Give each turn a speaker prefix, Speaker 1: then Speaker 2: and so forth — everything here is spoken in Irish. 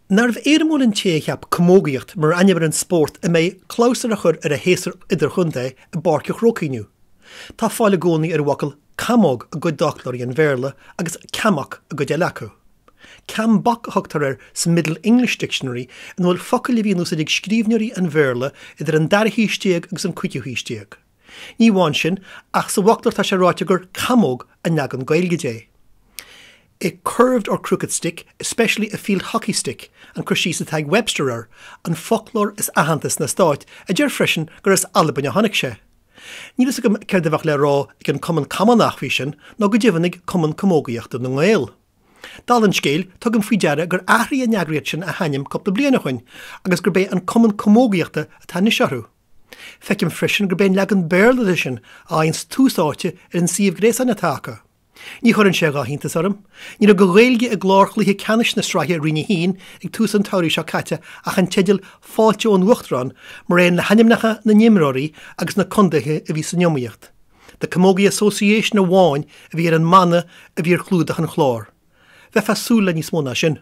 Speaker 1: Nar bh éireamh an técheap commógaíocht mar ainebar an sport a mé clásar a chur ar a héasar idir chundé a barceach rócíniu. Tá fáile gcónaí ar bhacail camóg a go doclarí an bhéarla agus camach a go dealacu. Cam bach a thugtar ar sa Middle English Dictionary an bhfuil focail bhíon ús ag scríbneoirí an bhéarla idir an darithíistíag agus an cuitiúhíistíag. Ní bhain sin ach sa bhachtlar tá sé ráite gur camóg a neagan gailge dé. A curved or crooked stick, especially a field hockey stick, and Crashisa tag Websterer, and folklore is ahantas na stáit, a dear freshen gur is alban a hannig sé. Nílas go cerdavach le rá ag an common nachhí nó go dtíhanig common commógaíochta na ngéil. Dal an scéil tugam faoi deara gur ahraí a neagraíocht sin a haim coppla bliana chuin, agus gur bé an common commógaíochta a tanna searú. Fecim freshen gur bé legan béirla sin a eins túsáte ar an siomh grés an atáca. Ní churann sé gáthíntas orm, ní go réilge a glárchlaithe canis na straithe rinne hín ag tús an tairí seo caite ach an teideal fáilte ón uachtrán mar réon le hanimnacha na nimróí agus na condathe a bhí sa neomíocht. The Camogie Association of Wine a bhí ar an manna a bhí ar clúdach an chlár. Bheith fasúla níos móna sin.